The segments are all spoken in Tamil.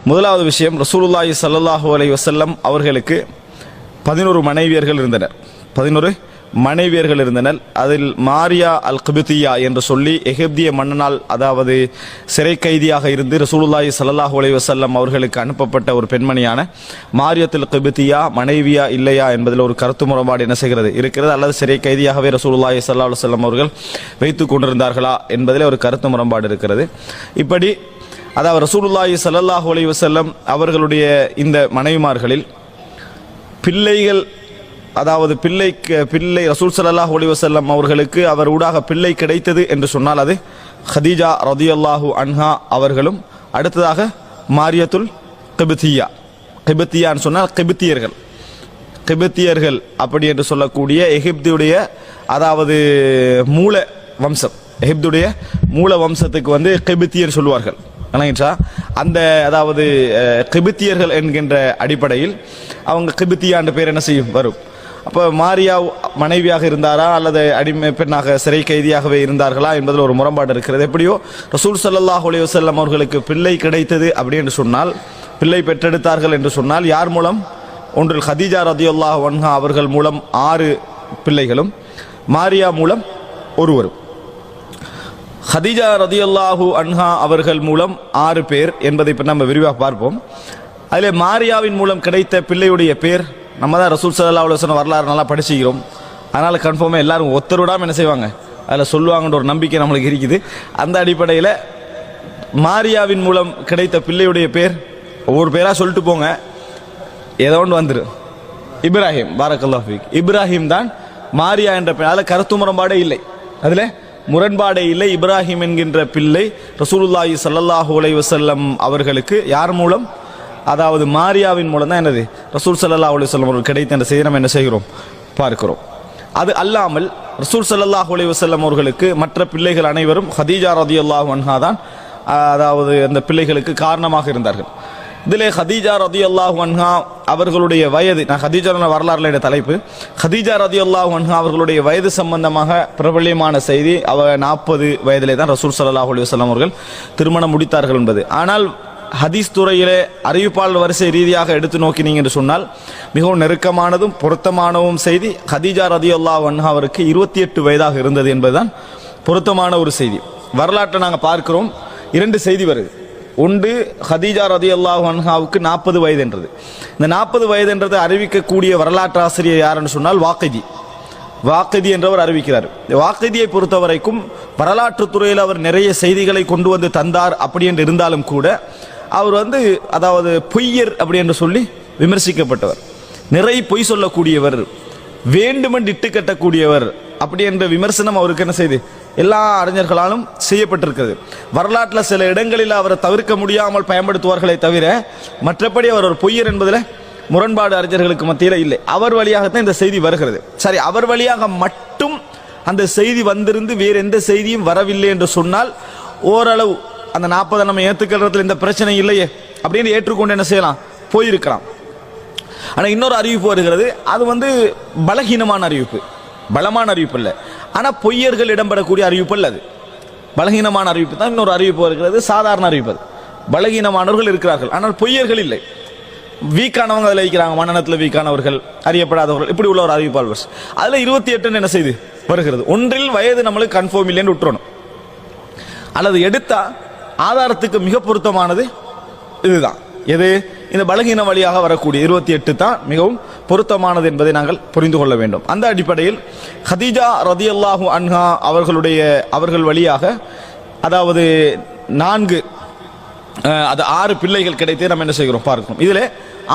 முதலாவது விஷயம், ரசூலுல்லாஹி ஸல்லல்லாஹு அலைஹி வஸல்லம் அவர்களுக்கு 11 மனைவியர்கள் இருந்தனர். 11 மனைவியர்கள் இருந்தனர். அதில் மாரியா அல் கிபித்தியா என்று சொல்லி எகிப்திய மன்னனால், அதாவது சிறை கைதியாக இருந்து ரசூலுல்லாஹி ஸல்லல்லாஹு அலைஹி வஸல்லம் அவர்களுக்கு அனுப்பப்பட்ட ஒரு பெண்மணியான மாரியத்துல் கிபித்தியா மனைவியா இல்லையா என்பதில் ஒரு கருத்து முரண்பாடு என்ன செய்கிறது இருக்கிறது. அல்லது சிறை கைதியாகவே ரசூலுல்லாஹி ஸல்லல்லாஹு அலைஹி வஸல்லம் அவர்கள் வைத்துக் கொண்டிருந்தார்களா என்பதில் ஒரு கருத்து முரண்பாடு இருக்கிறது. இப்படி அதாவது ரசூலுல்லாஹி ஸல்லல்லாஹு அலைஹி வஸல்லம் அவர்களுடைய இந்த மனைவிமார்களில் பிள்ளைகள், அதாவது பிள்ளை ரசூல் ஸல்லல்லாஹு அலைஹி வஸல்லம் அவர்களுக்கு அவர் ஊடாக பிள்ளை கிடைத்தது என்று சொன்னால் அது ஹதீஜா ரதியல்லாஹு அன்ஹா அவர்களும், அடுத்ததாக மாரியத்துல் கிபித்தியா. கிபித்தியான்னு சொன்னால் கிபித்தியர்கள் அப்படி என்று சொல்லக்கூடிய எகிப்துடைய, அதாவது மூல வம்சம், எகிப்துடைய மூல வம்சத்துக்கு வந்து கிபித்தியர் சொல்லுவார்கள். அந்த அதாவது கிபித்தியர்கள் என்கின்ற அடிப்படையில் அவங்க கிபித்தியா என்ற பேர் என்ன செய்யும் வரும். அப்போ மாரியா மனைவியாக இருந்தாரா அல்லது அடிமை பெண்ணாக சிறை கைதியாகவே இருந்தார்களா என்பதில் ஒரு முரண்பாடு இருக்கிறது. எப்படியோ ரசூல் ஸல்லல்லாஹு அலைஹி வஸல்லம் அவர்களுக்கு பிள்ளை கிடைத்தது அப்படி என்று சொன்னால், பிள்ளை பெற்றெடுத்தார்கள் என்று சொன்னால் யார் மூலம்? ஒன்றில் ஹதீஜா ரதியல்லாஹு அன்ஹா அவர்கள் மூலம் 6 பிள்ளைகளும், மாரியா மூலம் ஒருவரும். ஹதீஜா ரதியல்லாஹு அன்ஹா அவர்கள் மூலம் 6 பேர் என்பதை இப்போ நம்ம விரிவாக பார்ப்போம். அதில் மாரியாவின் மூலம் கிடைத்த பிள்ளையுடைய பேர், நம்ம தான் ரசூல் ஸல்லல்லாஹு அலைஹி வஸல்லம் வரலாறு நல்லா படிச்சுக்கிறோம், அதனால் கன்ஃபார்மாக எல்லாரும் ஒத்தருடாமல் என்ன செய்வாங்க, அதில் சொல்லுவாங்கன்ற ஒரு நம்பிக்கை நம்மளுக்கு இருக்குது. அந்த அடிப்படையில் மாரியாவின் மூலம் கிடைத்த பிள்ளையுடைய பேர் ஒவ்வொரு பேராக சொல்லிட்டு போங்க, ஏதோ ஒன்று வந்துடும். இப்ராஹிம், பாரக்கல்லாஹு ஃபீக், இப்ராஹிம் தான் மாரியா என்ற பேர். அதில் கருத்து முரண்பாடே இல்லை, அதில் முரண்பாடே இல்லை. இப்ராஹிம் என்கின்ற பிள்ளை ரசூலுல்லாஹி ஸல்லல்லாஹு அலைஹி வஸல்லம் அவர்களுக்கு யார் மூலம்? அதாவது மாரியாவின் மூலம் தான் என்னது ரசூல் ஸல்லல்லாஹு அலைஹி வஸல்லம் அவர்கள் கிடைத்த என்ற செய்தி நம்ம என்ன செய்கிறோம், பார்க்கிறோம். அது அல்லாமல் ரசூல் ஸல்லல்லாஹு அலைஹி வஸல்லம் அவர்களுக்கு மற்ற பிள்ளைகள் அனைவரும் ஹதீஜா ரதியல்லாஹு அன்ஹா தான், அதாவது அந்த பிள்ளைகளுக்கு காரணமாக இருந்தார்கள். இதிலே ஹதீஜா ரதியல்லாஹு அன்ஹா அவர்களுடைய வயது, நான் ஹதீஜா வரலாறுல தலைப்பு, ஹதீஜா ரதியல்லாஹு அன்ஹா அவர்களுடைய வயது சம்பந்தமாக பிரபல்யமான செய்தி, அவர் 40 வயதிலே தான் ரசூல் ஸல்லல்லாஹு அலைஹி வஸல்லம் அவர்கள் திருமணம் முடித்தார்கள் என்பது. ஆனால் ஹதீஸ் துறையிலே அறிவிப்பாளர் வரிசை ரீதியாக எடுத்து நோக்கினீங்க என்று சொன்னால் மிகவும் நெருக்கமானதும் பொருத்தமானவும் செய்தி, ஹதீஜா ரதியல்லாஹு அன்ஹா அவருக்கு 28 வயதாக இருந்தது என்பதுதான் பொருத்தமான ஒரு செய்தி. வரலாற்றை நாங்கள் பார்க்கிறோம், 2 செய்தி வருது. ஒன்று, ஹதீஜா ரதியல்லாஹு அன்ஹாவுக்கு 40 வயது என்றது. இந்த 40 வயது என்றதை அறிவிக்கக்கூடிய வரலாற்று ஆசிரியர் யாருன்னு சொன்னால் வாக்கிதி என்றவர் அறிவிக்கிறார். வாக்கிதியை பொறுத்த வரைக்கும் வரலாற்று துறையில் அவர் நிறைய செய்திகளை கொண்டு வந்து தந்தார். அப்படி என்று இருந்தாலும் கூட அவர் வந்து, அதாவது பொய்யர் அப்படி என்று சொல்லி விமர்சிக்கப்பட்டவர், நிறைய பொய் சொல்லக்கூடியவர், வேண்டுமென்று இட்டு கட்டக்கூடியவர் அப்படி என்ற விமர்சனம் அவருக்கு என்ன செய்து எல்லா அறிஞர்களாலும் செய்யப்பட்டிருக்கிறது. வரலாற்றில் சில இடங்களில் அவரை தவிர்க்க முடியாமல் பயன்படுத்துவார்களே தவிர மற்றபடி அவர் ஒரு பொய்யர் என்பதில் முரண்பாடு அறிஞர்களுக்கு மத்தியில் இல்லை. அவர் வழியாகத்தான் இந்த செய்தி வருகிறது. சரி, அவர் வழியாக மட்டும் அந்த செய்தி வந்திருந்து வேறு எந்த செய்தியும் வரவில்லை என்று சொன்னால் ஓரளவு அந்த 40 நம்ம ஏற்றுக்கிறதுல இந்த பிரச்சனை இல்லையே அப்படின்னு ஏற்றுக்கொண்டு என்ன செய்யலாம், போயிருக்கலாம். ஆனால் இன்னொரு அறிவிப்பு வருகிறது, அது வந்து பலகீனமான அறிவிப்பு, பலமான அறிவிப்பு இல்லை, ஆனால் பொய்யர்கள் இடம்பெறக்கூடிய அறிவிப்பு அல்ல, அது பலகீனமான அறிவிப்பு தான். இன்னொரு அறிவிப்பு வருகிறது, சாதாரண அறிவிப்பு. பலகீனமானவர்கள் இருக்கிறார்கள், ஆனால் பொய்யர்கள் இல்லை. வீக்கானவங்க அதில் வைக்கிறாங்க, மன்னனத்தில் வீக்கானவர்கள், அறியப்படாதவர்கள், இப்படி உள்ள ஒரு அறிவிப்பாளர். அதில் 28 என்ன செய்து வருகிறது. ஒன்றில் வயது நம்மளுக்கு கன்ஃபார்ம் இல்லைன்னு விட்டுறணும், அல்லது எடுத்தா ஆதாரத்துக்கு மிக பொருத்தமானது இதுதான். எது? இந்த பலகீன வழியாக வரக்கூடிய 28 தான் மிகவும் பொருத்தமானது என்பதை நாங்கள் புரிந்து கொள்ள வேண்டும். அந்த அடிப்படையில் ஹதீஜா ரதியல்லாஹு அன்ஹா அவர்கள் வழியாக, அதாவது 6 பிள்ளைகள் கிடைத்து நம்ம என்ன செய்கிறோம் பார்க்கிறோம். இதில்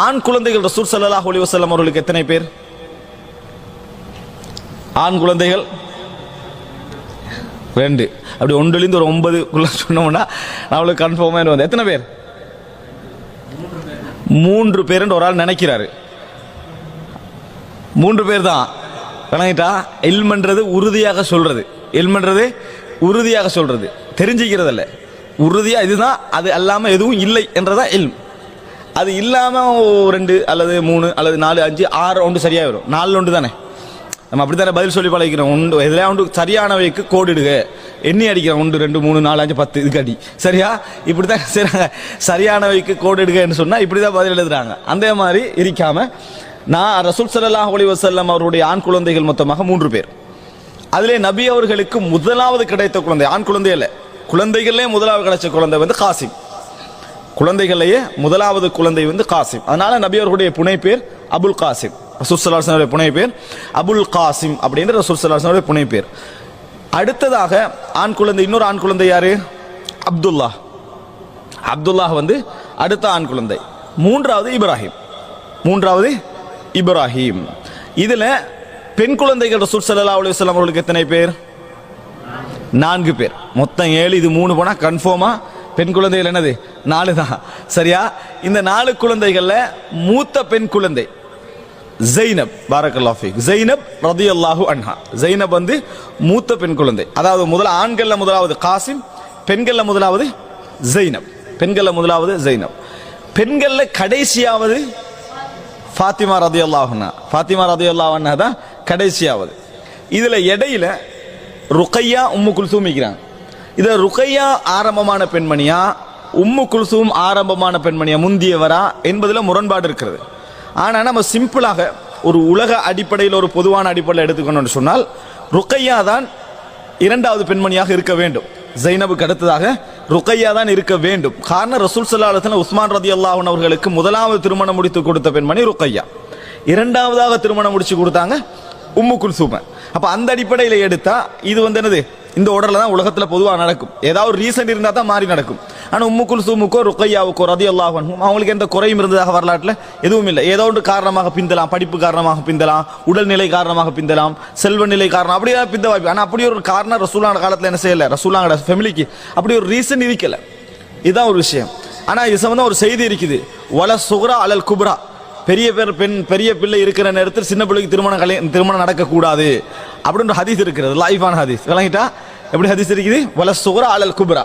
ஆண் குழந்தைகள் ரசூல் ஸல்லல்லாஹு அலைஹி வஸல்லம் அவர்களுக்கு எத்தனை பேர் ஆண் குழந்தைகள்? 2. அப்படி 1லிருந்து ஒரு 9 சொன்னோம்னா நம்மளுக்கு கன்ஃபார்மாக வந்து எத்தனை பேர்? 3 பேர் என்று ஒரு ஆள் நினைக்கிறாரு. 3 பேர் தான். விளங்கிட்டா? இல்மன்றது உறுதியாக சொல்றது, இல்மன்றது உறுதியாக சொல்றது, தெரிஞ்சுக்கிறது அல்ல, உறுதியா இதுதான், அது அல்லாம எதுவும் இல்லை என்றதா இல்ம். அது இல்லாம 2 அல்லது 3 அல்லது 4 5 6 ஒன்று சரியா வரும். 4 ஒன்று தானே, நம்ம அப்படித்தானே பதில் சொல்லி பழகிறோம். உண்டு எதிலே உண்டு சரியானவைக்கு கோடிடுக, எண்ணி அடிக்கிறோம். 1 2 3 4 5 10 இதுக்கு அடி, சரியா? இப்படித்தான் செய்றாங்க. சரியானவைக்கு கோடிடுகன்னு சொன்னா இப்படிதான் பதில் எழுதுறாங்க. அந்த மாதிரி இருக்காம நான் ரசூல் ஸல்லல்லாஹு அலைஹி வஸல்லம் அவருடைய ஆண் குழந்தைகள் மொத்தமாக 3 பேர். அதிலே நபி அவர்களுக்கு முதலாவது கிடைத்த குழந்தை, ஆண் குழந்தை அல்ல, குழந்தைகளே முதலாவது கிடைச்ச குழந்தை வந்து காசிம். குழந்தைகளையே முதலாவது குழந்தை வந்து காசிம். அதனால நபி அவர்களுடைய புனை பேர் அபுல் காசிம். ரசூல் ஸல்லல்லாஹு அலைஹி வஸல்லம் புனை பேர் அபுல் காசிம் அப்படின்ற ரசூல் ஸல்லல்லாஹு அலைஹி வஸல்லம் புனை பேர். அடுத்ததாக ஆண் குழந்தை, இன்னொரு ஆண் குழந்தை யாரு? அப்துல்லா. அப்துல்லா வந்து அடுத்த ஆண் குழந்தை. மூன்றாவது இப்ராஹிம். மூன்றாவது இப்ராஹிம். இதுல பெண் குழந்தைகள் ரசூல் ஸல்லல்லாஹு அலைஹி வஸல்லம் அவர்களுக்கு எத்தனை பேர்? 4 பேர். மொத்தம் 7, இது 3 போனா கன்ஃபார்மா பெண் குழந்தைகள் என்னது? 4 தான், சரியா? இந்த 4 குழந்தைகள்ல மூத்த பெண் குழந்தை ஜைனப், பாரக்கல்லாஹு ஃபீக், ஜைனப் ரலியல்லாஹு அன்ஹா. ஜைனப் வந்து மூத்த பெண் குழந்தை. அதாவது ஆண்கள்ல முதலாவது காசிம், பெண்கள்ல முதலாவது ஜைனப். பெண்கள்ல முதலாவது ஜைனப். பெண்கள்ல கடைசியாவது ஃபாத்திமா ரலியல்லாஹு அன்ஹா. ஃபாத்திமா ரலியல்லாஹு அன்ஹா தான் கடைசியாவது. இதுல இடையில ருக்கையா, உம்மு குல்சூம் இருக்கிறாங்க. இதுல ருக்கையா ஆரம்பமான பெண்மணியா, உம்மு குல்சூம் ஆரம்பமான பெண்மணியா, முந்தியவரா என்பதுல முரண்பாடு இருக்கிறது. ஆனா நம்ம சிம்பிளாக ஒரு உலக அடிப்படையில், ஒரு பொதுவான அடிப்படையில் எடுத்துக்கணும்னு சொன்னால் ருக்கையா தான் இரண்டாவது பெண்மணியாக இருக்க வேண்டும். ஜைனபுக்கு அடுத்ததாக ருக்கையா தான் இருக்க வேண்டும். காரணம், ரசூல் ஸல்லல்லாஹு அலைஹி வஸல்லம் உஸ்மான் ரலியல்லாஹு அன்ஹு அவர்களுக்கு முதலாவது திருமணம் முடித்து கொடுத்த பெண்மணி ருக்கையா. இரண்டாவதாக திருமணம் முடிச்சு கொடுத்தாங்க உம்மு குல்சூம். அப்ப அந்த அடிப்படையில் எடுத்தா இது வந்து என்னது, இந்த ஆர்டர்ல தான் உலகத்துல பொதுவாக நடக்கும். ஏதாவது ஒரு ரீசன் இருந்தா தான் மாறி நடக்கும். ஆனா உம்மு குல்சூமுக்கோ ருக்கையாவுக்கோ ரலியல்லாஹு அன்ஹும் அவங்களுக்கு எந்த குறையும் இருந்ததாக வரலாற்றுல எதுவும் இல்லை. ஏதோ ஒன்று காரணமாக பிந்தலாம், படிப்பு காரணமாக பிந்தலாம், உடல்நிலை காரணமாக பிந்தலாம், செல்வ நிலை காரணம், அப்படியே பிந்த வாய்ப்பு. ஆனா அப்படி ஒரு காரணம் ரசூலுல்லாஹ் காலத்துல என்ன செய்யல, ரசூலுல்லாஹ் ஃபேமிலிக்கு அப்படி ஒரு ரீசன் இருக்கல. இதுதான் ஒரு விஷயம். ஆனா இது சம்பந்தம் ஒரு செய்தி இருக்குது, வல சுக்ரா அலல் குப்ரா. பெரிய பிள்ளை இருக்கிற நேரத்தில் சின்ன பிள்ளைக்கு திருமணம் நடக்கக்கூடாது அப்படின்ற ஹதீஸ் இருக்கிறது, லைஃபான ஹதீஸ். விளங்கிட்டா? எப்படி ஹதீஸ் இருக்குது? வல சுக்ரா அலல் குப்ரா.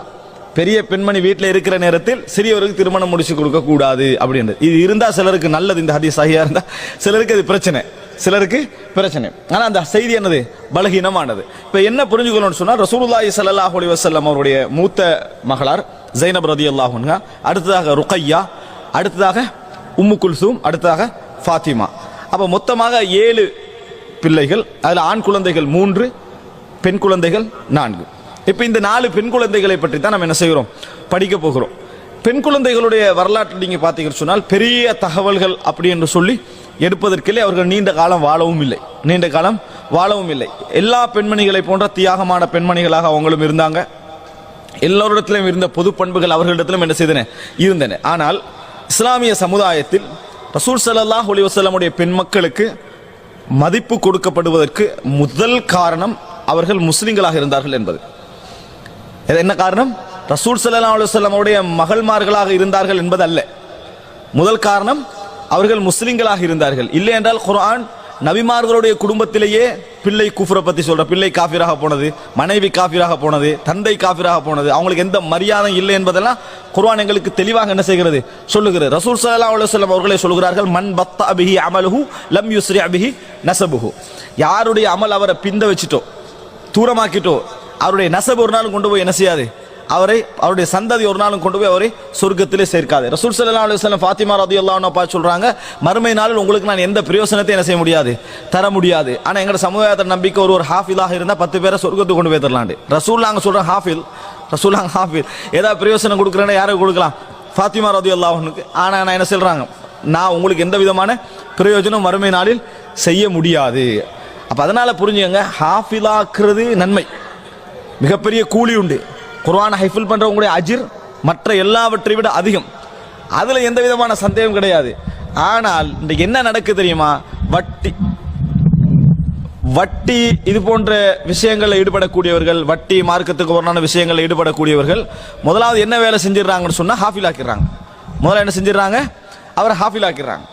பெரிய பெண்மணி வீட்டில் இருக்கிற நேரத்தில் சிறியவருக்கு திருமணம் முடிச்சு கொடுக்க கூடாது அப்படின்றது. இது இருந்தா சிலருக்கு நல்லது, இந்த ஹதீஸ் சஹிஹா இருந்தா. சிலருக்கு அது பிரச்சனை, சிலருக்கு பிரச்சனை. ஆனா அந்த செய்தி என்னது, பலகீனமானது. இப்ப என்ன புரிஞ்சுக்கணும்னு சொன்னா, ரசூலுல்லாஹி ஸல்லல்லாஹு அலைஹி வஸல்லம் அவருடைய மூத்த மகளார் ஜைனப் ரலியல்லாஹு அன்ஹா, அடுத்ததாக ருக்கையா, அடுத்ததாக உம்மு குல்சூம், அடுத்ததாக ஃபாத்திமா. அப்ப மொத்தமாக 7 பிள்ளைகள். அதுல ஆண் குழந்தைகள் 3, பெண் குழந்தைகள் 4. இப்ப இந்த 4 பெண் குழந்தைகளை பற்றி தான் நம்ம என்ன செய்கிறோம், படிக்க போகிறோம். பெண் குழந்தைகளுடைய வரலாற்று நீங்க பாத்தீங்கன்னு சொன்னால் பெரிய தகவல்கள் அப்படி என்று சொல்லி எடுப்பதற்கில்லை. அவர்கள் நீண்ட காலம் வாழவும் இல்லை. எல்லா பெண்மணிகளை போன்ற தியாகமான பெண்மணிகளாக அவங்களும் இருந்தாங்க. எல்லோரிடத்திலும் இருந்த பொது பண்புகள் அவர்களிடத்திலும் என்ன செய்தன, இருந்தன. ஆனால் இஸ்லாமிய சமுதாயத்தில் ரசூல் ஸல்லல்லாஹு அலைஹி வஸல்லம் உடைய பெண் மக்களுக்கு மதிப்பு கொடுக்கப்படுவதற்கு முதல் காரணம் அவர்கள் முஸ்லிம்களாக இருந்தார்கள் என்பது. என்ன காரணம்? ரசூல் ஸல்லல்லாஹு அலைஹி வஸல்லம் உடைய மகள்மார்களாக இருந்தார்கள் என்பது அல்ல. முதல் காரணம் அவர்கள் முஸ்லிம்களாக இருந்தார்கள். இல்லை என்றால் குர்ஆன் நபிமார்களுடைய குடும்பத்திலேயே பிள்ளை குஃப்ரை பத்தி சொல்ற, பிள்ளை காஃபிராக போனது, மனைவி காஃபிராக போனது, தந்தை காஃபிராக போனது, அவங்களுக்கு எந்த மரியாதை இல்லை என்பதெல்லாம் குர்ஆன் எங்களுக்கு தெளிவாக என்ன செய்கிறது, சொல்லுகிறது. ரசூல் ஸல்லல்லாஹு அலைஹி வஸல்லம் அவர்களே சொல்கிறார்கள், மன் பத்தா பிஹி அமலுஹு லம் யுஸ்ரி பிஹி நஸபுஹு. யாருடைய அமல் அவரை பிந்த வச்சிட்டோ, தூரமாக்கிட்டோ, அவருடைய நஸப் ஒரு நாளும் கொண்டு போய் என்ன செய்யாது, அவருடைய சந்ததி ஒரு நாளும் கொண்டு போய் அவரை சொர்க்கத்திலே சேர்க்காது. ரசூல் ஸல்லல்லாஹு அலைஹி வஸல்லம் ஃபாத்திமா ரலியல்லாஹு அன்ஹா பார்த்து சொல்றாங்க, மறுமை நாளில் உங்களுக்கு நான் எந்த பிரயோசனத்தை என்ன செய்ய முடியாது, தர முடியாது. ஆனா எங்க சமுதாயத்தில் நம்பிக்கை ஒரு ஹாஃபிலாக இருந்தா 10 பேரை சொர்க்கத்துக்கு கொண்டு போய் தரலாண்டு. ரசூலுல்லாஹ் சொல்ற ஹாஃபில், ஏதாவது பிரயோசனம் கொடுக்குறேன்னா யாருக்கு கொடுக்கலாம், ஃபாத்திமா ரலியல்லாஹு அன்ஹுக்கு. ஆனா நான் என்ன சொல்றாங்க, நான் உங்களுக்கு எந்த விதமான பிரயோஜனம் மறுமை நாளில் செய்ய முடியாது. அப்ப அதனால புரிஞ்சுங்க, ஹாஃபிலாக்குறது நன்மை, மிகப்பெரிய கூலி உண்டு. குர்ஆன் ஹைஃபில் பண்றவங்களுடைய அஜிர் மற்ற எல்லாவற்றை விட அதிகம், அதுல எந்த விதமான சந்தேகம் கிடையாது. ஆனால் இன்றைக்கு என்ன நடக்கு தெரியுமா, வட்டி இது போன்ற விஷயங்களில் ஈடுபடக்கூடியவர்கள், வட்டி மார்க்கத்துக்கு ஒன்றான விஷயங்களில் ஈடுபடக்கூடியவர்கள் முதலாவது என்ன வேலை செஞ்சிடறாங்கன்னு சொன்னா ஹாஃபில் ஆக்கிடுறாங்க. முதல்ல என்ன செஞ்சிடறாங்க, அவரை ஹாஃபில் ஆக்கிடுறாங்க.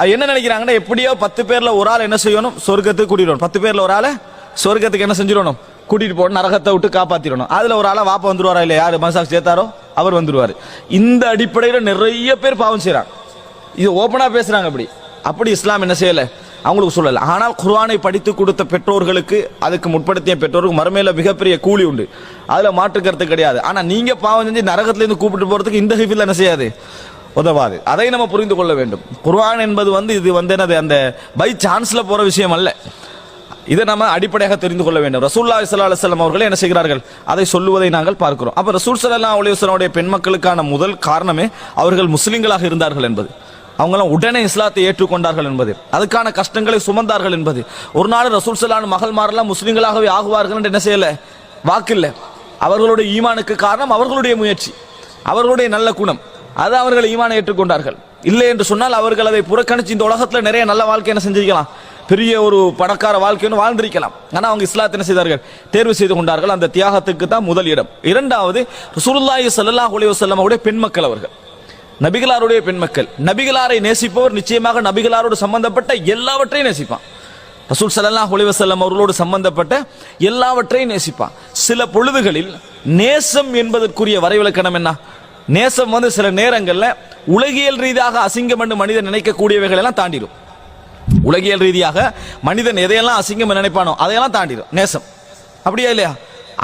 அது என்ன நினைக்கிறாங்கன்னா, எப்படியோ 10 பேர்ல ஒரு ஆள் என்ன செய்யணும், சொர்க்கத்துக்கு கூட்டிடணும். 10 பேர்ல ஒரு ஆளை சொர்க்கத்துக்கு என்ன செஞ்சிடணும், கூட்டிட்டு போகணும், நரகத்தை விட்டு காப்பாத்திடணும். அதுல ஒரு ஆளா வாப்பா வந்துருவாரா, இல்ல யாரு மனசாக சேர்த்தாரோ அவர் வந்துருவாரு. இந்த அடிப்படையில் நிறைய பேர் பாவம் செய்யறாங்க. இது ஓபனா பேசுறாங்க. அப்படி இஸ்லாம் என்ன செய்யல, அவங்களுக்கு சொல்லல. ஆனால் குர்ஆனை படித்து கொடுத்த பெற்றோர்களுக்கு, அதுக்கு முற்படுத்திய பெற்றோருக்கு மறுமையில மிகப்பெரிய கூலி உண்டு, அதுல மாற்று கருத்து கிடையாது. ஆனா நீங்க பாவம் செஞ்சு நரகத்துல இருந்து கூப்பிட்டு போறதுக்கு இந்த ஹிஃபில் என்ன செய்யாது, உதவாது. அதை நம்ம புரிந்து கொள்ள வேண்டும். குர்ஆன் என்பது இது என்னது, அந்த பை சான்ஸ்ல போற விஷயம் அல்ல. இதை நம்ம அடிப்படையாக தெரிந்து கொள்ள வேண்டும். ரசூலுல்லாஹி ஸல்லல்லாஹு அலைஹி வஸல்லம் அவர்கள் என்ன செய்கிறார்கள், அதை சொல்லுவதை நாங்கள் பார்க்கிறோம். அப்ப ரசூல் ஸல்லல்லாஹு அலைஹி வஸல்லம் பெண் மக்களுக்கான முதல் காரணமே அவர்கள் முஸ்லிம்களாக இருந்தார்கள் என்பது, அவங்களாம் உடனே இஸ்லாத்தை ஏற்றுக்கொண்டார்கள் என்பது, அதுக்கான கஷ்டங்களை சுமந்தார்கள் என்பது. ஒரு நாள் ரசூல் ஸல்லல்லாஹு மகள்மாரெல்லாம் முஸ்லிம்களாகவே ஆகுவார்கள் என்று என்ன செய்யல, வாக்கில்லை. அவர்களுடைய ஈமானுக்கு காரணம் அவர்களுடைய முயற்சி, அவர்களுடைய நல்ல குணம், அது அவர்கள் ஈமானை ஏற்றுக்கொண்டார்கள். இல்லை என்று சொன்னால் அவர்கள் அதை புறக்கணிச்சு இந்த உலகத்துல நிறைய நல்ல வாழ்க்கை என்ன செஞ்சிருக்கலாம், பெரிய ஒரு பணக்கார வாழ்க்கைன்னு வாழ்ந்திருக்கலாம். ஆனால் அவங்க இஸ்லாத்தை என்ன செய்தார்கள், தேர்வு செய்து கொண்டார்கள். அந்த தியாகத்துக்கு தான் முதல் இடம். இரண்டாவது, ரசூலுல்லாஹி ஸல்லல்லாஹு அலைஹி வஸல்லம் அவருடைய பெண் மக்கள், அவர்கள் நபிகளாருடைய பெண் மக்கள். நபிகளாரை நேசிப்பவர் நிச்சயமாக நபிகளாரோடு சம்பந்தப்பட்ட எல்லாவற்றையும் நேசிப்பான். ரசூல் ஸல்லல்லாஹு அலைஹி வஸல்லம் அவர்களோடு சம்பந்தப்பட்ட எல்லாவற்றையும் நேசிப்பான். சில பொழுதுகளில் நேசம் என்பதற்குரிய வரைவிலக்கணம் என்ன, நேசம் சில நேரங்களில் உலகியல் ரீதியாக அசிங்கம் என்று மனிதன் நினைக்கக்கூடியவைகள் எல்லாம் தாண்டிடும். உலகியல் ரீதியாக மனிதன் எதையெல்லாம் அசிங்கம் நினைப்பானோ அதையெல்லாம் தாண்டிடும் நேசம். அப்படியா இல்லையா?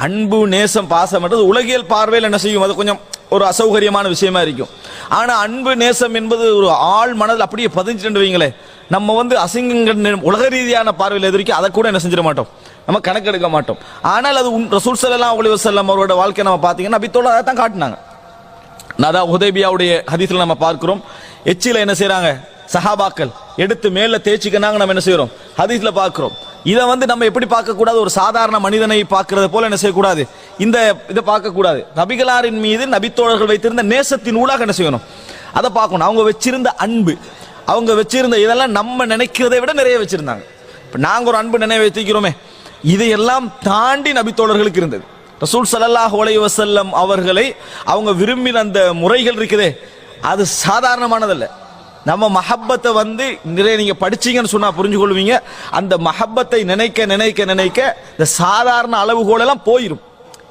அன்பு, நேசம், பாசம் என்றது உலகியல் பார்வையில் என்ன செய்யும், அது கொஞ்சம் ஒரு அசௌகரியமான விஷயமா இருக்கும். ஆனா அன்பு, நேசம் என்பது ஒரு ஆள் மனதில் அப்படியே பதிஞ்சுட்டு வைங்களே, நம்ம அசிங்கங்கள் உலக ரீதியான பார்வையில் எதிர்க்க அதை கூட என்ன செஞ்சிட மாட்டோம், நம்ம கணக்கெடுக்க மாட்டோம். ஆனால் அது ரசூல் ஸல்லல்லாஹு அலைஹி வஸல்லம் அவரோட வாழ்க்கை நம்ம பார்த்தீங்கன்னா நபித்தோட அதை தான் காட்டினாங்க. அதான் ஹுதைபியாவுடைய ஹதீஸ்ல நம்ம பார்க்கிறோம். எச்சில என்ன செய்யறாங்க சஹாபாக்கள், எடுத்து மேல தேய்ச்சிக்கனாங்க, நம்ம என்ன செய்யறோம் ஹதீஸ்ல பார்க்கிறோம். இதை நம்ம எப்படி பார்க்க கூடாது, ஒரு சாதாரண மனிதனை பார்க்கிறது போல என்ன செய்யக்கூடாது, இதை பார்க்க கூடாது. நபிகளாரின் மீது நபித்தோழர்கள் வைத்திருந்த நேசத்தின் ஊடாக என்ன செய்யணும், அதை பார்க்கணும். அவங்க வச்சிருந்த அன்பு, அவங்க வச்சிருந்த இதெல்லாம் நம்ம நினைக்கிறதை விட நிறைய வச்சிருந்தாங்க. இப்ப நாங்க ஒரு அன்பு நினைவு வைத்திருக்கிறோமே, இதையெல்லாம் தாண்டி நபித்தோழர்களுக்கு இருந்தது. ரசூல் ஸல்லல்லாஹு அலைஹி வஸல்லம் அவர்களை அவங்க விரும்பின அந்த முறைகள் இருக்குதே, அது சாதாரணமானதல்ல. நம்ம மஹப்பத்தை நிறைய நீங்க படிச்சீங்கன்னு சொன்னா புரிஞ்சு கொள்வீங்க. அந்த மஹப்பத்தை நினைக்க நினைக்க நினைக்க இந்த சாதாரண அளவுகோல் எல்லாம் போயிடும்.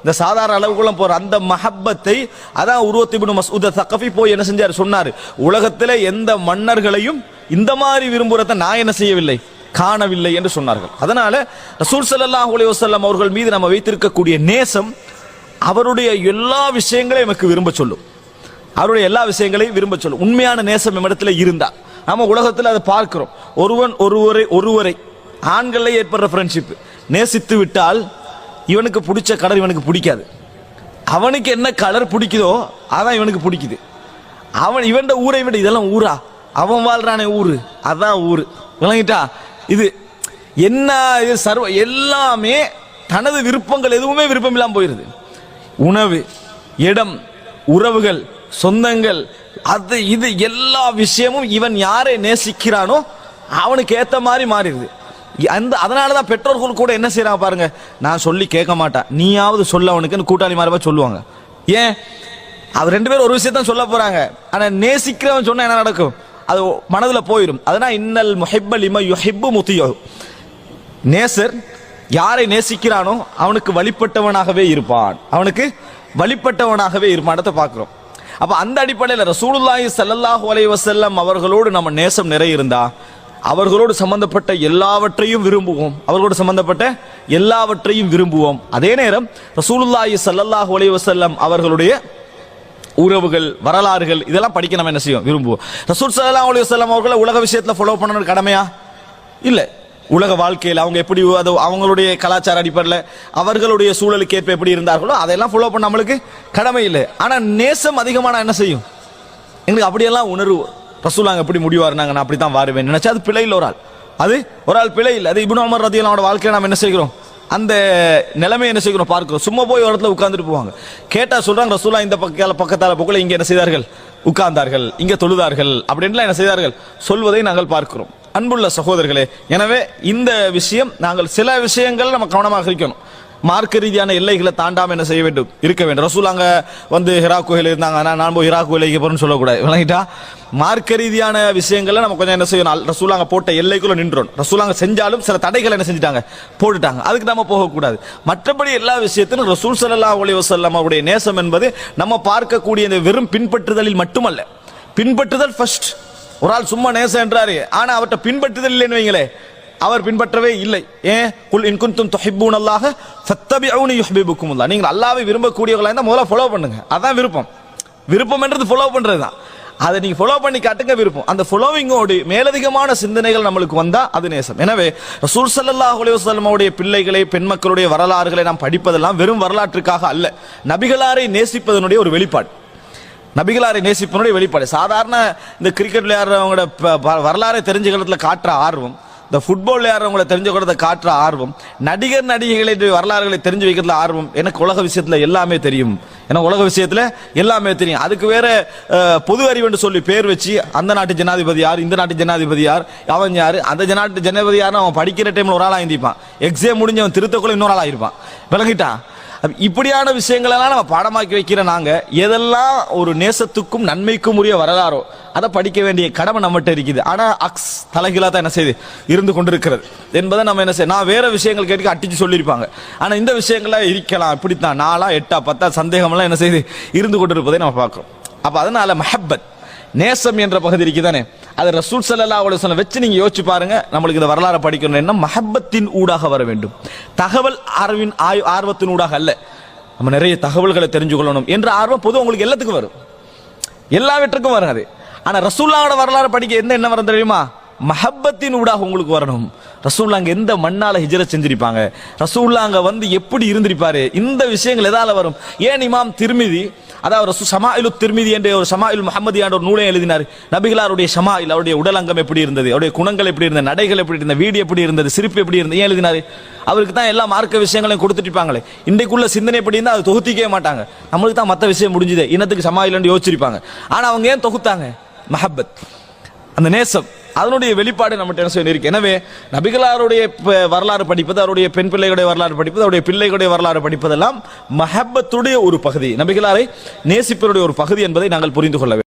இந்த சாதாரண அளவுகோலம் போற அந்த மஹப்பத்தை அதான் உர்வத் இப்னு மஸ்ஊத் ஸகஃபி போய் என்ன செஞ்சார் சொன்னார், உலகத்திலே எந்த மன்னர்களையும் இந்த மாதிரி விரும்புறத நான் என்ன செய்யவில்லை, காணவில்லை என்று சொன்னார்கள். அதனால ரசூல் ஸல்லல்லாஹு அலைஹி வஸல்லம் அவர்கள் மீது நம்ம வைத்திருக்கக்கூடிய நேசம் அவருடைய எல்லா விஷயங்களையும் நமக்கு விரும்ப சொல்லும், அவருடைய எல்லா விஷயங்களையும் விரும்ப சொல்லும். உண்மையான நேசம் நம்மிடத்தில் இருந்தா நம்ம உலகத்தில் அதை பார்க்கிறோம். ஒருவரை ஆண்களை ஏற்படுற ஃப்ரெண்ட்ஷிப் நேசித்து விட்டால் இவனுக்கு பிடிச்ச கலர் இவனுக்கு பிடிக்காது, அவனுக்கு என்ன கலர் பிடிக்குதோ அதான் இவனுக்கு பிடிக்குது. இவன் ஊரை விட இதெல்லாம் ஊரா, அவன் வாழ்றானே ஊரு அதான் ஊரு, விளங்கிட்டா? இது என்ன, இது சர்வ எல்லாமே தனது விருப்பங்கள் எதுவுமே விருப்பம் இல்லாம போயிருது. உணவு, இடம், உறவுகள், சொந்தங்கள், அது இது எல்லா விஷயமும் இவன் யாரை நேசிக்கிறானோ அவனுக்கு ஏத்த மாதிரி மாறிடுது. அதனாலதான் பெற்றோர்கள் கூட என்ன செய்யறாங்க பாருங்க, நான் சொல்லி கேட்க மாட்டேன், நீயாவது சொல்ல அவனுக்கு கூட்டாளி மாதிரி சொல்லுவாங்க. ஏன், அது ரெண்டு பேரும் ஒரு விஷயத்தான் சொல்ல போறாங்க, ஆனா நேசிக்கிறவன் சொன்னா என்ன நடக்கும், அது மனதுல போயிடும். அதனால் இன்னல் முஹிப்ப லிமன் யுஹிப்பு முத்தியஹு, நேசர் யாரை நேசிக்கிறானோ அவனுக்கு வழிபட்டவனாகவே இருப்பான், அவனுக்கு வழிபட்டவனாகவே இருப்பான். அடுத்த பார்க்கிறோம். அப்ப அந்த அடிப்படையில் ரசூலுல்லாஹி ஸல்லல்லாஹு அலைஹி வஸல்லம் அவர்களோடு நம்ம நேசம் நிறைய இருந்தா அவர்களோடு சம்பந்தப்பட்ட எல்லாவற்றையும் விரும்புவோம், அவர்களோடு சம்பந்தப்பட்ட எல்லாவற்றையும் விரும்புவோம். அதே நேரம் ரசூலுல்லாஹி ஸல்லல்லாஹு அலைஹி வஸல்லம் அவர்களுடைய உறவுகள், வரலாறுகள் இதெல்லாம் படிக்க நம்ம என்ன செய்வோம், விரும்புவோம். ரசூல் ஸல்லல்லாஹு அலைஹி வஸல்லம் அவர்களை உலக விஷயத்துல ஃபாலோ பண்ணணும் கடமையா இல்ல, உலக வாழ்க்கையில் அவங்க எப்படி அவங்களுடைய கலாச்சார அடிப்படையில் அவர்களுடைய சூழலுக்கு ஏற்ப எப்படி இருந்தார்களோ அதையெல்லாம் ஃபாலோ பண்ண நம்மளுக்கு கடமை இல்லை. ஆனா நேசம் அதிகமான என்ன செய்யும், எங்களுக்கு அப்படியெல்லாம் உணர்வு. ரசூலுல்லாஹ் எப்படி முடிவார், நாங்க நான் அப்படித்தான் வாருவேன் நினைச்சா அது பிழை இல்லை, ஒரு ஆள் பிழை இல்லை. அது இப்னு உமர் ரலியல்லாஹு அன்ஹு வாழ்க்கையை நாம் என்ன செய்கிறோம், அந்த நிலைமை என்ன செய்கிறோம் பார்க்கிறோம். சும்மா போய் ஒரு இடத்துல உட்கார்ந்துட்டு போவாங்க, கேட்டா சொல்றாங்க ரசூலுல்லாஹ் இந்த பக்கத்தால போகல இங்க என்ன செய்தார்கள், உட்கார்ந்தார்கள், இங்க தொழுதார்கள் அப்படின்லாம் என்ன செய்தார்கள் சொல்வதை நாங்கள் பார்க்கிறோம். அன்புள்ள சகோதரர்களே, எனவே இந்த விஷயம் நாங்கள் சில விஷயங்கள் நம்ம கவனமாக இருக்கணும். மார்க்க ரீதியான எல்லைகளை தாண்டாம என்ன செய்ய வேண்டும், இருக்க வேண்டும். ரசூலுல்லாஹ் ஹிரா குகையில் இருந்தாங்க, நான் போய் ஹிரா குகையில போறேன்னு சொல்லக்கூடாது, விளங்கிட்டா? மார்க்க ரீதியான விஷயங்கள்ல நம்ம கொஞ்சம் என்ன செய்யணும், ரசூலுல்லாஹ் போட்ட எல்லைக்குள்ள நின்றோம். ரசூலுல்லாஹ் செஞ்சாலும் சில தடைகளை என்ன செஞ்சிட்டாங்க, போட்டுட்டாங்க, அதுக்கு நம்ம போகக்கூடாது. மற்றபடி எல்லா விஷயத்திலும் ரசூல் ஸல்லல்லாஹு அலைஹி வஸல்லம் அவருடைய நேசம் என்பது நம்ம பார்க்கக்கூடிய இந்த வெறும் பின்பற்றுதலில் மட்டுமல்ல, பின்பற்றுதல் ஃபர்ஸ்ட், ஒரு ஆள் சும்மா நேசம் என்றாரு, ஆனா அவர்கிட்ட பின்பற்றுதல் இல்லைன்னு வைங்களே, அவர் பின்பற்றவே இல்லை. ஏன்? குல் இன் குன்தும் துஹிப்பூனல்லாஹ ஃபத்தபிஊனி யுஹ்பிபுக்குமுல்லாஹ். நீங்கள் அல்லாஹ்வை விரும்பக்கூடியவர்களா இருந்தா முதல்ல ஃபாலோ பண்ணுங்க. அதான் விருப்பம். விருப்பம் என்றது ஃபாலோ பண்றதுதான். அதை நீங்க ஃபாலோ பண்ணி காட்டுங்க விருப்பம். அந்த ஃபாலோவிங்கோடு மேலதிகமான சிந்தனைகள் நம்மளுக்கு வந்தா அது நேசம். எனவே ரசூல் ஸல்லல்லாஹு அலைஹி வஸல்லம் உடைய பிள்ளைகளை, பெண் மக்களுடைய வரலாறுகளை நாம் படிப்பதெல்லாம் வெறும் வரலாற்றுக்காக அல்ல, நபிகளாரை நேசிப்பதனுடைய ஒரு வெளிப்பாடு. நபிகளாரை நேசிப்பதனுடைய வெளிப்பாடு. சாதாரண இந்த கிரிக்கெட் விளையாடுறவங்களோட வரலாறை தெரிஞ்சுக்கிறதுல காட்டுற ஆர்வம், இந்த ஃபுட்பால் விளையாடுறவங்களை தெரிஞ்சுக்கிறத காட்டுற ஆர்வம், நடிகர் நடிகைகளை வரலாறுகளை தெரிஞ்சு வைக்கிறதுல ஆர்வம். எனக்கு உலக விஷயத்துல எல்லாமே தெரியும், எனக்கு உலக விஷயத்துல எல்லாமே தெரியும். அதுக்கு வேற பொது அறிவு என்று சொல்லி பேர் வச்சு அந்த நாட்டு ஜனாதிபதி யார், இந்த நாட்டு ஜனாதிபதி யார், அவன் யாரு, அந்த நாட்டு ஜனாதிபதி யாருன்னு அவன் படிக்கிற டைம்ல ஒரு ஆளா இருந்திப்பான், எக்ஸாம் முடிஞ்சு அவன் திருத்தக்குள்ள இன்னொரு ஆளா இருப்பான். விளங்கிட்டான்? இப்படியான விஷயங்களெல்லாம் நம்ம பாடமாக்கி வைக்கிற நாங்க எதெல்லாம் ஒரு நேசத்துக்கும் நன்மைக்கும் உரிய வரலாறோ அதை படிக்க வேண்டிய கடமை நம்மகிட்ட இருக்குது. ஆனா அக்ஸ் தலைகீழா தான் என்ன செய்யுது இருந்து கொண்டிருக்கிறது என்பதை நம்ம என்ன செய்ய, நான் வேற விஷயங்கள் கேட்க அட்டிச்சு சொல்லியிருப்பாங்க, ஆனா இந்த விஷயங்கள்லாம் இருக்கலாம் இப்படித்தான் 4 8 10 சந்தேகம்லாம் என்ன செய்யுது இருந்து கொண்டிருப்பதை நம்ம பார்க்கிறோம். அப்ப அதனால மஹப்பத் நேசம் என்ற பகுதி இருக்குதானே, அது ரசூல் ஸல்லல்லாஹு அலைஹி வஸல்லம் வச்சு நீங்க யோசிச்சு பாருங்க. நம்மளுக்கு இந்த வரலாறு படிக்கணும் என்ன, மஹப்பத்தின் ஊடாக வர வேண்டும், தகவல் அறிவின் ஆர்வத்தின் ஊடாக அல்ல. நம்ம நிறைய தகவல்களை தெரிஞ்சு கொள்ளணும் என்ற ஆர்வம் பொது உங்களுக்கு எல்லாத்துக்கும் வரும், எல்லாவற்றுக்கும் வராது. ஆனா ரசூலுல்லாஹோட வரலாறு படிக்க என்ன வரும் தெரியுமா, மஹப்பத்தின் ஊடாக உங்களுக்கு வரணும். ரசூலுல்லாஹ் அங்க எந்த மண்ணால ஹிஜ்ரத் செஞ்சிருப்பாங்க, ரசூலுல்லாஹ் அங்க வந்து எப்படி இருந்திருப்பாரு, இந்த விஷயங்கள் எதால வரும். ஏன் இமாம் திர்மிதி, அதாவது ஷமாயிலு திர்மிதி என்ற ஒரு ஷமாயில் முஹம்மதி என்ற ஒரு நூலை எழுதினார். நபிகளாருடைய ஷமாயில், அவருடைய உடலங்கம் எப்படி இருந்தது, அவருடைய குணங்கள் எப்படி இருந்தது, நடைகள் எப்படி இருந்தது, வீடு எப்படி இருந்தது, சிரிப்பு எப்படி இருந்தது, ஏன் எழுதினாரு? அவருக்கு தான் எல்லா மார்க்க விஷயங்களையும் கொடுத்துட்டு இருப்பாங்களே. இன்றைக்குள்ள சிந்தனை எப்படி இருந்தால் அது தொகுத்திக்கவே மாட்டாங்க. நம்மளுக்கு தான் மற்ற விஷயம் முடிஞ்சுது, இனத்துக்கு ஷமாயில் யோசிச்சிருப்பாங்க. ஆனா அவங்க ஏன் தொகுத்தாங்க? மஹப்பத், அந்த நேசம், அதனுடைய வெளிப்பாடு நம்மகிட்ட என்ன செய்ய இருக்கு. எனவே நபிகளாருடைய வரலாறு படிப்பது, அவருடைய பெண் பிள்ளைகளுடைய வரலாறு படிப்பது, அவருடைய பிள்ளைகளுடைய வரலாறு படிப்பதெல்லாம் மஹப்பத்துடைய ஒரு பகுதி, நபிகளாரை நேசிப்பதுடைய ஒரு பகுதி என்பதை நாங்கள் புரிந்து கொள்ள வேண்டும்.